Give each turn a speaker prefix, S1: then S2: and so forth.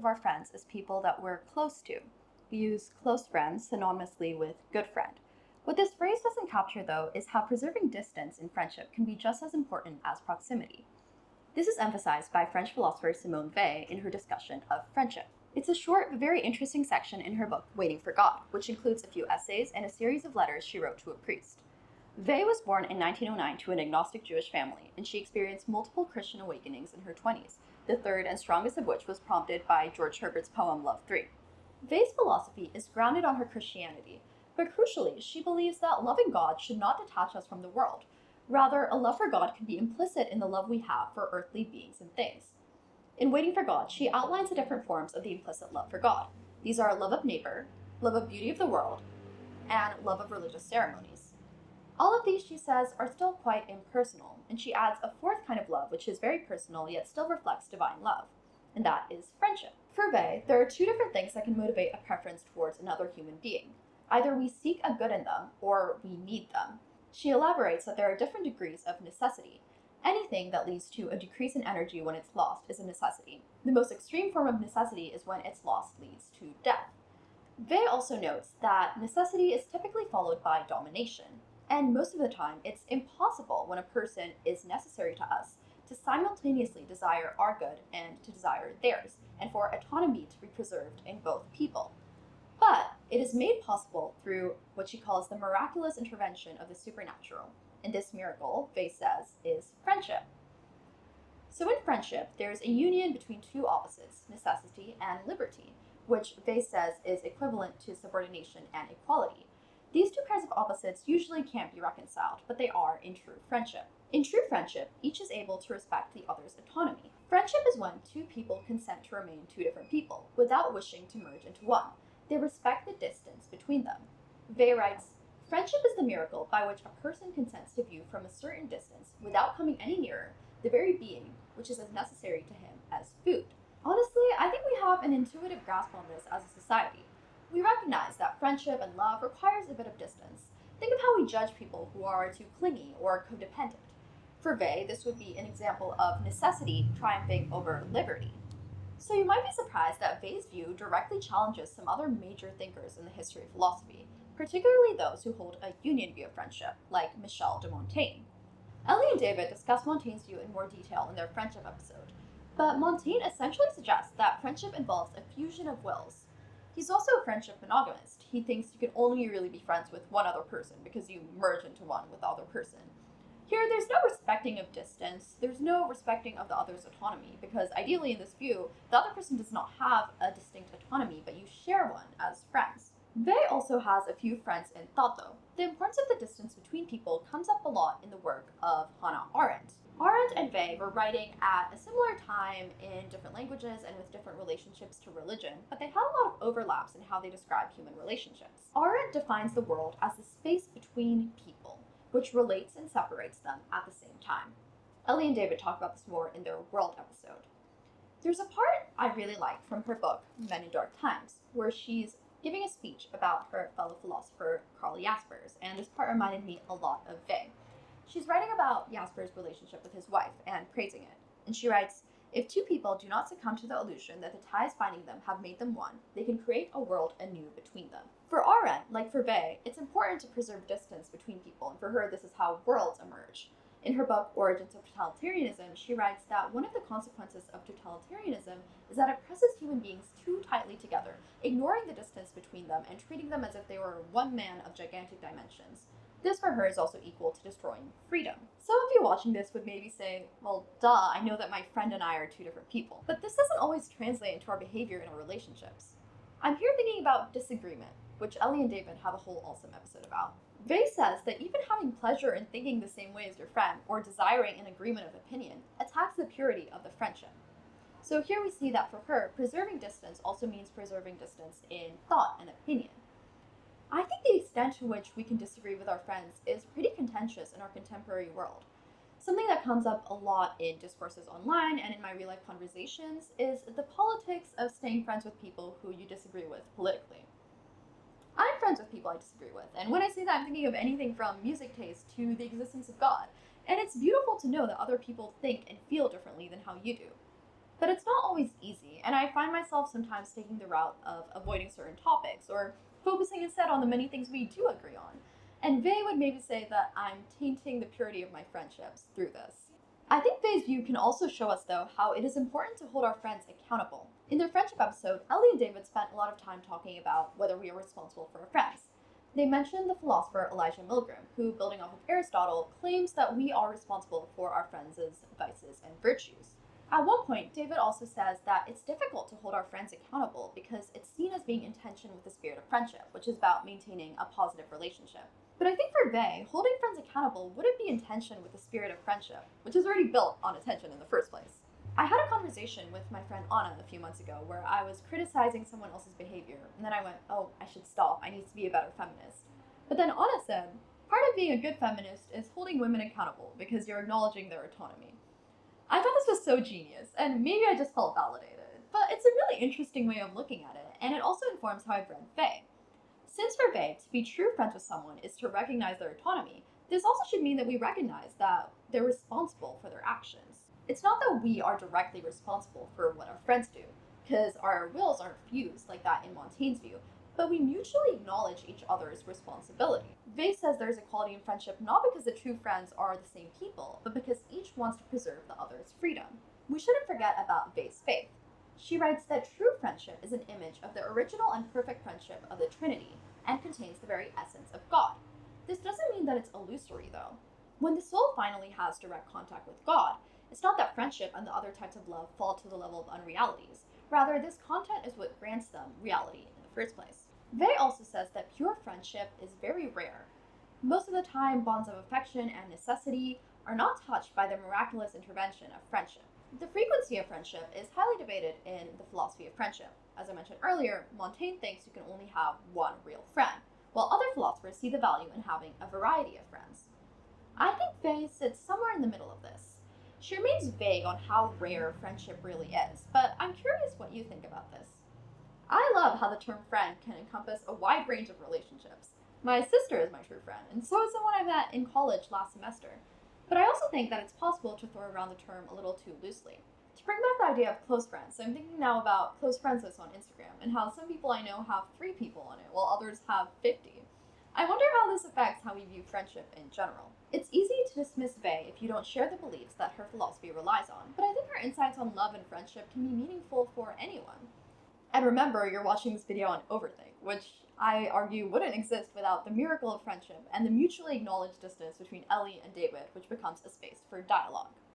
S1: our friends as people that we're close to. We use close friends synonymously with good friend. What this phrase doesn't capture, though, is how preserving distance in friendship can be just as important as proximity. This is emphasized by French philosopher Simone Weil in her discussion of friendship. It's a short but very interesting section in her book, Waiting for God, which includes a few essays and a series of letters she wrote to a priest. Weil was born in 1909 to an agnostic Jewish family, and she experienced multiple Christian awakenings in her 20s, the third and strongest of which was prompted by George Herbert's poem Love 3. Weil's philosophy is grounded on her Christianity, but crucially, she believes that loving God should not detach us from the world. Rather, a love for God can be implicit in the love we have for earthly beings and things. In Waiting for God, she outlines the different forms of the implicit love for God. These are love of neighbor, love of beauty of the world, and love of religious ceremonies. All of these, she says, are still quite impersonal, and she adds a fourth kind of love which is very personal yet still reflects divine love, and that is friendship. For Weil, there are two different things that can motivate a preference towards another human being. Either we seek a good in them, or we need them. She elaborates that there are different degrees of necessity. Anything that leads to a decrease in energy when it's lost is a necessity. The most extreme form of necessity is when its loss leads to death. Weil also notes that necessity is typically followed by domination, and most of the time it's impossible when a person is necessary to us to simultaneously desire our good and to desire theirs, and for autonomy to be preserved in both people. But it is made possible through what she calls the miraculous intervention of the supernatural, and this miracle, Weil says, is friendship. So in friendship, there's a union between two opposites, necessity and liberty, which Weil says is equivalent to subordination and equality. These two pairs of opposites usually can't be reconciled, but they are in true friendship. In true friendship, each is able to respect the other's autonomy. Friendship is when two people consent to remain two different people, without wishing to merge into one. They respect the distance between them. Weil writes, "Friendship is the miracle by which a person consents to view from a certain distance, without coming any nearer, the very being which is as necessary to him as food." Honestly, I think we have an intuitive grasp on this as a society. We recognize that friendship and love requires a bit of distance. Think of how we judge people who are too clingy or codependent. For Weil, this would be an example of necessity triumphing over liberty. So you might be surprised that Weil's view directly challenges some other major thinkers in the history of philosophy, particularly those who hold a union view of friendship, like Michel de Montaigne. Ellie and David discuss Montaigne's view in more detail in their friendship episode, but Montaigne essentially suggests that friendship involves a fusion of wills. He's also a friendship monogamist. He thinks you can only really be friends with one other person because you merge into one with the other person. Here, there's no respecting of distance, there's no respecting of the other's autonomy, because ideally in this view, the other person does not have a distinct autonomy, but you share one as friends. Weil also has a few friends in thought, though. The importance of the distance between people comes up a lot in the work of Hannah Arendt. Arendt and Weil were writing at a similar time in different languages and with different relationships to religion, but they had a lot of overlaps in how they describe human relationships. Arendt defines the world as the space between people, which relates and separates them at the same time. Ellie and David talk about this more in their World episode. There's a part I really like from her book, Men in Dark Times, where she's giving a speech about her fellow philosopher, Karl Jaspers, and this part reminded me a lot of Weil. She's writing about Jaspers' relationship with his wife and praising it, and she writes, "If two people do not succumb to the illusion that the ties binding them have made them one, they can create a world anew between them." For Arendt, like for Weil, it's important to preserve distance between people, and for her this is how worlds emerge. In her book, Origins of Totalitarianism, she writes that one of the consequences of totalitarianism is that it presses human beings too tightly together, ignoring the distance between them and treating them as if they were one man of gigantic dimensions. This for her is also equal to destroying freedom. Some of you watching this would maybe say, well, duh, I know that my friend and I are two different people. But this doesn't always translate into our behavior in our relationships. I'm here thinking about disagreement, which Ellie and David have a whole awesome episode about. Weil says that even having pleasure in thinking the same way as your friend, or desiring an agreement of opinion, attacks the purity of the friendship. So here we see that for her, preserving distance also means preserving distance in thought and opinion. I think the extent to which we can disagree with our friends is pretty contentious in our contemporary world. Something that comes up a lot in discourses online and in my real-life conversations is the politics of staying friends with people who you disagree with politically. I'm friends with people I disagree with, and when I say that, I'm thinking of anything from music taste to the existence of God. And it's beautiful to know that other people think and feel differently than how you do. But it's not always easy, and I find myself sometimes taking the route of avoiding certain topics or focusing instead on the many things we do agree on. And Vey would maybe say that I'm tainting the purity of my friendships through this. I think Vey's view can also show us, though, how it is important to hold our friends accountable. In their friendship episode, Ellie and David spent a lot of time talking about whether we are responsible for our friends. They mentioned the philosopher Elijah Milgram, who, building off of Aristotle, claims that we are responsible for our friends' vices and virtues. At one point, David also says that it's difficult to hold our friends accountable because it's seen as being in tension with the spirit of friendship, which is about maintaining a positive relationship. But I think for Vey, holding friends accountable wouldn't be in tension with the spirit of friendship, which is already built on attention in the first place. I had a conversation with my friend Anna a few months ago where I was criticizing someone else's behavior, and then I went, oh, I should stop, I need to be a better feminist. But then Anna said, part of being a good feminist is holding women accountable because you're acknowledging their autonomy. I thought this was so genius, and maybe I just felt validated, but it's a really interesting way of looking at it, and it also informs how I've read Vey. Since for Vey, to be true friends with someone is to recognize their autonomy, this also should mean that we recognize that they're responsible for their actions. It's not that we are directly responsible for what our friends do, because our wills aren't fused like that in Montaigne's view, but we mutually acknowledge each other's responsibility. Vey says there's equality in friendship not because the true friends are the same people, but because each wants to preserve the other's freedom. We shouldn't forget about Vey's faith. She writes that true friendship is an image of the original and perfect friendship of the Trinity and contains the very essence of God. This doesn't mean that it's illusory, though. When the soul finally has direct contact with God, it's not that friendship and the other types of love fall to the level of unrealities. Rather, this content is what grants them reality in the first place. Vey also says that pure friendship is very rare. Most of the time, bonds of affection and necessity are not touched by the miraculous intervention of friendship. The frequency of friendship is highly debated in the philosophy of friendship. As I mentioned earlier, Montaigne thinks you can only have one real friend, while other philosophers see the value in having a variety of friends. I think Vey sits somewhere in the middle of this. She remains vague on how rare friendship really is, but I'm curious what you think about this. I love how the term friend can encompass a wide range of relationships. My sister is my true friend, and so is someone I met in college last semester. But I also think that it's possible to throw around the term a little too loosely. To bring back the idea of close friends, I'm thinking now about close friends lists on Instagram and how some people I know have 3 people on it while others have 50. I wonder how this affects how we view friendship in general. It's easy to dismiss Vey if you don't share the beliefs that her philosophy relies on, but I think her insights on love and friendship can be meaningful for anyone. And remember, you're watching this video on Overthink, which I argue wouldn't exist without the miracle of friendship and the mutually acknowledged distance between Ellie and David, which becomes a space for dialogue.